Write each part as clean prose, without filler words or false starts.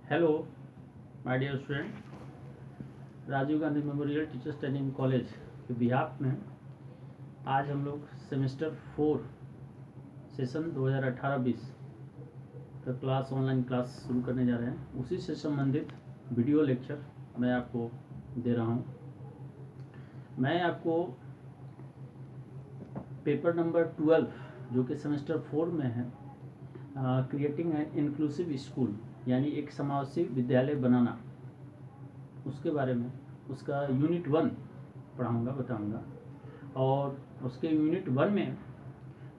Hello my dear student, Rajiv Gandhi memorial teachers training college के behalf में आज हम लोग सेमेस्टर 4 सेशन 2018-20 का क्लास ऑनलाइन क्लास शुरू करने जा रहे हैं। उसी से संबंधित वीडियो लेक्चर मैं आपको दे रहा हूँ। मैं आपको पेपर नंबर 12 जो कि सेमेस्टर 4 में है, क्रिएटिंग एन इंक्लूसिव स्कूल यानी एक समावेशी विद्यालय बनाना, उसके बारे में उसका यूनिट 1 पढ़ाऊँगा, बताऊँगा। और उसके यूनिट 1 में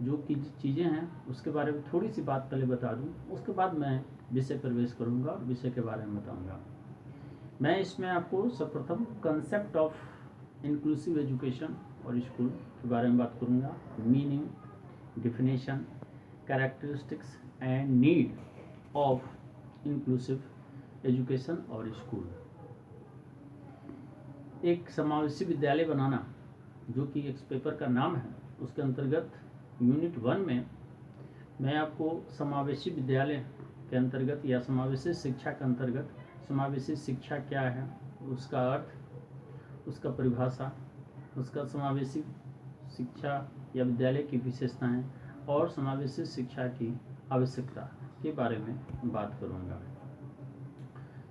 जो चीज़ें हैं उसके बारे में थोड़ी सी बात पहले बता दूं, उसके बाद मैं विषय प्रवेश करूंगा और विषय के बारे में बताऊंगा। मैं इसमें आपको सर्वप्रथम कंसेप्ट ऑफ इंक्लूसिव एजुकेशन और स्कूल के बारे में बात करूंगा। Meaning, definition, characteristics and need of inclusive education और स्कूल। एक समावेशी विद्यालय बनाना जो कि एक पेपर का नाम है, उसके अंतर्गत यूनिट 1 में मैं आपको समावेशी विद्यालय के अंतर्गत या समावेशी शिक्षा के अंतर्गत समावेशी शिक्षा क्या है, उसका अर्थ, उसका परिभाषा, उसका समावेशी शिक्षा या विद्यालय की विशेषताएं और समावेशी शिक्षा की आवश्यकता के बारे में बात करूंगा।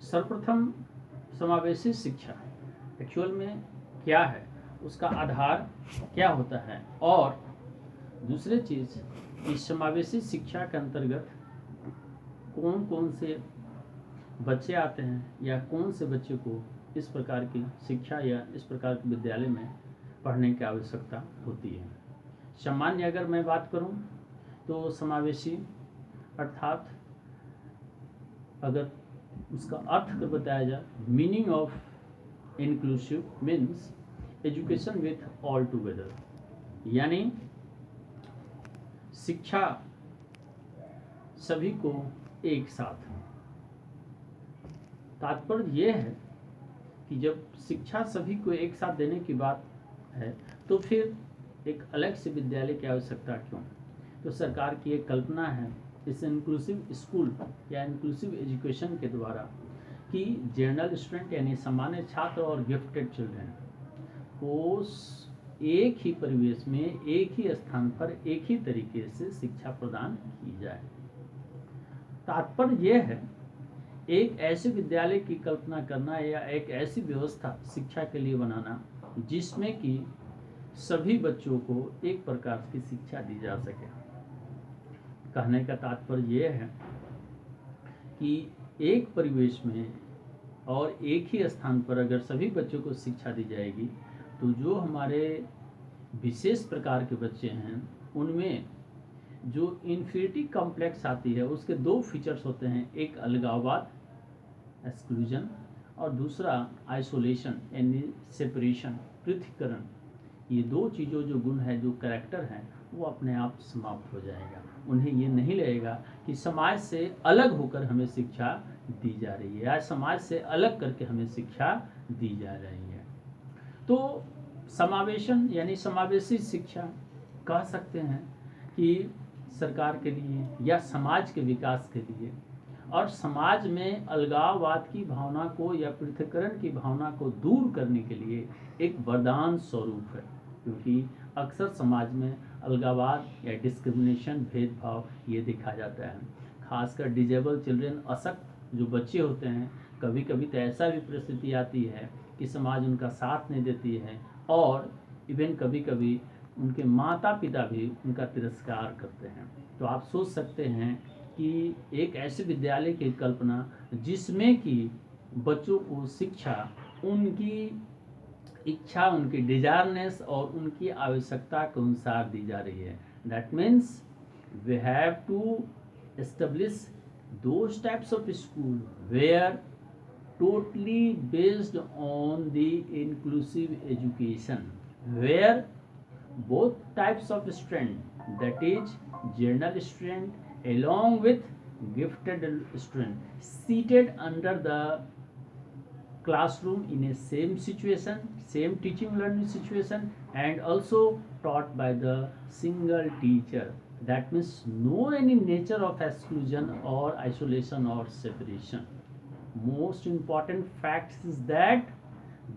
सर्वप्रथम समावेशी शिक्षा एक्चुअल में क्या है, उसका आधार क्या होता है, और दूसरी चीज़ इस समावेशी शिक्षा के अंतर्गत कौन कौन से बच्चे आते हैं या कौन से बच्चे को इस प्रकार की शिक्षा या इस प्रकार के विद्यालय में पढ़ने की आवश्यकता होती है। सामान्य अगर मैं बात करूं तो समावेशी अर्थात अगर उसका अर्थ कर बताया जाए, meaning of inclusive means education with all together, यानी शिक्षा सभी को एक साथ। तात्पर्य यह है कि जब शिक्षा सभी को एक साथ देने की बात है तो फिर एक अलग से विद्यालय की आवश्यकता क्यों? तो सरकार की एक कल्पना है इस इंक्लूसिव स्कूल या इंक्लूसिव एजुकेशन के द्वारा कि जनरल स्टूडेंट यानी सामान्य छात्र और गिफ्टेड चिल्ड्रन को एक ही परिवेश में, एक ही स्थान पर, एक ही तरीके से शिक्षा प्रदान की जाए। तात्पर्य यह है एक ऐसे विद्यालय की कल्पना करना या एक ऐसी व्यवस्था शिक्षा के लिए बनाना जिसमें कि सभी बच्चों को एक प्रकार की शिक्षा दी जा सके। कहने का तात्पर्य यह है कि एक परिवेश में और एक ही स्थान पर अगर सभी बच्चों को शिक्षा दी जाएगी तो जो हमारे विशेष प्रकार के बच्चे हैं उनमें जो इन्फिनिटी कॉम्प्लेक्स आती है उसके दो फीचर्स होते हैं, एक अलगाववाद एक्सक्लूजन और दूसरा आइसोलेशन यानी सेपरेशन, पृथक्करण। ये दो चीज़ों जो गुण है, जो कैरेक्टर हैं, वो अपने आप समाप्त हो जाएगा। उन्हें ये नहीं लगेगा कि समाज से अलग होकर हमें शिक्षा दी जा रही है या समाज से अलग करके हमें शिक्षा दी जा रही है। तो समावेशन यानी समावेशी शिक्षा कह सकते हैं कि सरकार के लिए या समाज के विकास के लिए और समाज में अलगाववाद की भावना को या पृथक्करण की भावना को दूर करने के लिए एक वरदान स्वरूप है, क्योंकि अक्सर समाज में अलगाववाद या डिस्क्रिमिनेशन, भेदभाव ये देखा जाता है। खासकर डिजेबल चिल्ड्रन, अशक्त जो बच्चे होते हैं, कभी कभी तो ऐसा भी परिस्थिति आती है कि समाज उनका साथ नहीं देती है और इवन कभी कभी उनके माता पिता भी उनका तिरस्कार करते हैं। तो आप सोच सकते हैं कि एक ऐसे विद्यालय की कल्पना जिसमें कि बच्चों को शिक्षा उनकी इच्छा, उनकी डिजायरनेस और उनकी आवश्यकता के अनुसार दी जा रही है। That means we have to establish those types of school where totally based on the inclusive education, where both types of student, that is general student along with gifted student, seated under the classroom in a same situation, same teaching learning situation, and also taught by the single teacher. That means no any nature of exclusion or isolation or separation. most important facts is that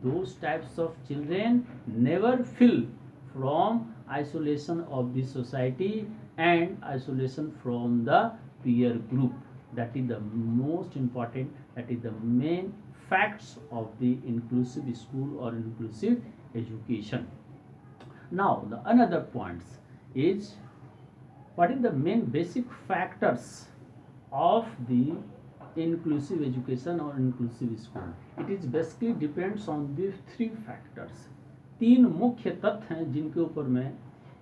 those types of children never feel from isolation of the society and isolation from the peer group. That is the most important, that is the main facts of the inclusive school or inclusive education. Now the another points is, what is the main basic factors of the inclusive education or inclusive school? It is basically depends on the three factors. तीन मुख्य तथ्य हैं जिनके ऊपर में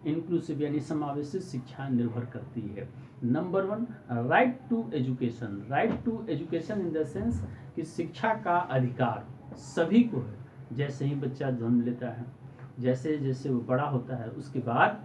inclusive यानी समावेशी शिक्षा निर्भर करती है. Number one, right to education. Right to education in the sense कि शिक्षा का अधिकार सभी को है. जैसे ही बच्चा जन्म लेता है, जैसे जैसे वो बड़ा होता है, उसके बाद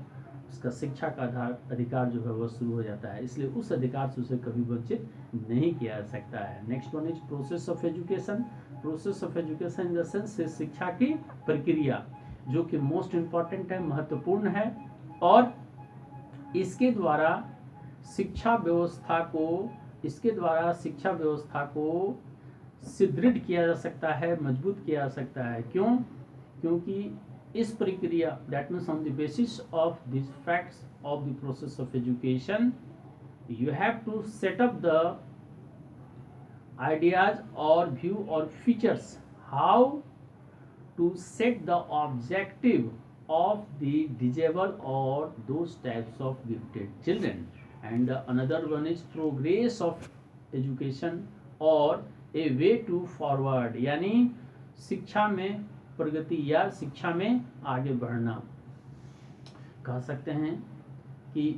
उसका शिक्षा का अधिकार जो है वह शुरू हो जाता है. इसलिए उस अधिकार से उसे कभी वंचित नहीं किया जा सकता है. Next one is process of education. Process of education in the sense शिक्षा की प्रक्रिया जो कि मोस्ट इम्पॉर्टेंट है, महत्वपूर्ण है, और इसके द्वारा शिक्षा व्यवस्था को सुदृढ़ किया जा सकता है, मजबूत किया जा सकता है. क्यों? क्योंकि इस प्रक्रिया, that means on the basis of this facts of the process of education, you have to set up the ideas और व्यू और features, how to set the objective of the disabled or those types of gifted children. And another one is progress of education or a way to forward, यानी शिक्षा में प्रगति या शिक्षा में आगे बढ़ना. कह सकते हैं कि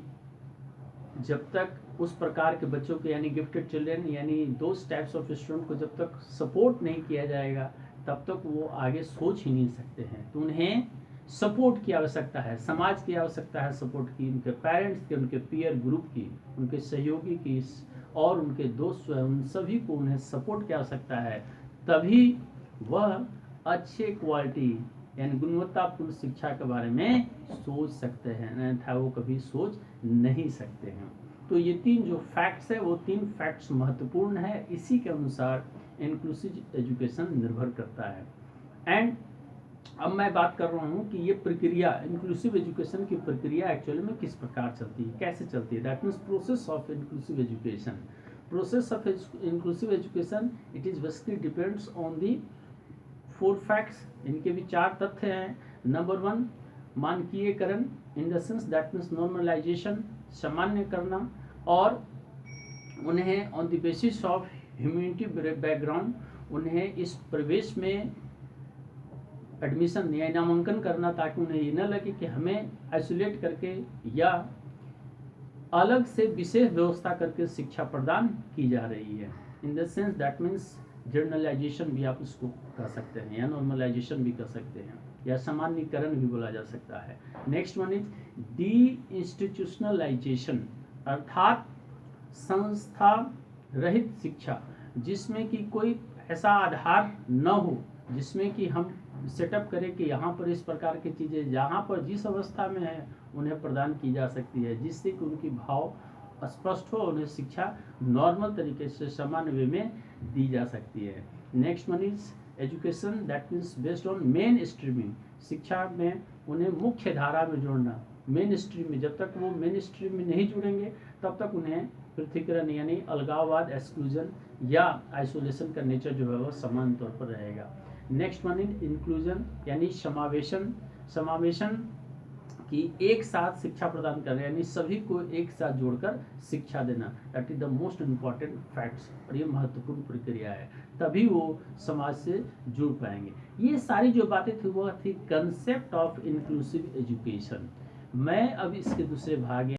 जब तक उस प्रकार के बच्चों के यानी गिफ्टेड चिल्ड्रन यानी दोज टाइप्स ऑफ स्टूडेंट को जब तक सपोर्ट नहीं किया जाएगा तब तक वो आगे सोच ही नहीं सकते हैं. तो उन्हें सपोर्ट की आवश्यकता है, समाज की आवश्यकता है सपोर्ट की, उनके पेरेंट्स की, उनके पीयर ग्रुप की, उनके सहयोगी की और उनके दोस्त उन सभी को उन्हें सपोर्ट की आवश्यकता है. तभी वह अच्छे क्वालिटी यानी गुणवत्तापूर्ण शिक्षा के बारे में सोच सकते हैं, अन्यथा वो कभी सोच नहीं सकते हैं. तो ये तीन जो फैक्ट्स है वो तीन फैक्ट्स महत्वपूर्ण है. इसी के अनुसार इंक्लूसिव एजुकेशन निर्भर करता है. एंड अब मैं बात कर रहा हूँ कि ये प्रक्रिया इंक्लूसिव एजुकेशन की प्रक्रिया एक्चुअली में किस प्रकार चलती है, कैसे चलती है. That means process of inclusive education. Process of inclusive education it is basically depends on the 4 facts. इनके भी 4 तथ्य हैं. नंबर 1, मानकीयकरण in the sense that means normalisation, सामान्य करना, और उन्हें on the basis of humanity background उन्हें इस प्रवेश में एडमिशन या नामांकन करना, ताकि उन्हें ये न लगे कि हमें आइसोलेट करके या अलग से विशेष व्यवस्था करके शिक्षा प्रदान की जा रही है. इन the sense that means journalisation भी आप इसको कह सकते हैं या नॉर्मलाइजेशन भी कह सकते हैं या सामान्यकरण भी बोला जा सकता है. Next one is deinstitutionalization, अर्थात संस्था रहित शिक्षा, जिसमें कि कोई ऐसा आधार न हो जिसमें कि हम सेटअप करें कि यहाँ पर इस प्रकार की चीज़ें जहाँ पर जिस अवस्था में है उन्हें प्रदान की जा सकती है, जिससे कि उनकी भाव स्पष्ट हो, उन्हें शिक्षा नॉर्मल तरीके से सामान्य वे में दी जा सकती है. Next one is education that means based on main streaming, शिक्षा में उन्हें मुख्य धारा में जोड़ना. मेन स्ट्रीम में जब तक वो मेन स्ट्रीम में नहीं जुड़ेंगे तब तक उन्हें पृथकीकरण यानी अलगाववाद, एक्सक्लूजन या आइसोलेशन का नेचर जो है वह समान तौर पर रहेगा. नेक्स्ट वन इज इंक्लूजन यानी समावेशन की एक साथ शिक्षा प्रदान करना, यानी सभी को एक साथ जोड़कर शिक्षा देना. That is the most important facts, और ये महत्वपूर्ण प्रक्रिया है, तभी वो समाज से जुड़ पाएंगे. ये सारी जो बातें थी वह थी कंसेप्ट ऑफ इंक्लूसिव एजुकेशन. मैं अब इसके दूसरे भाग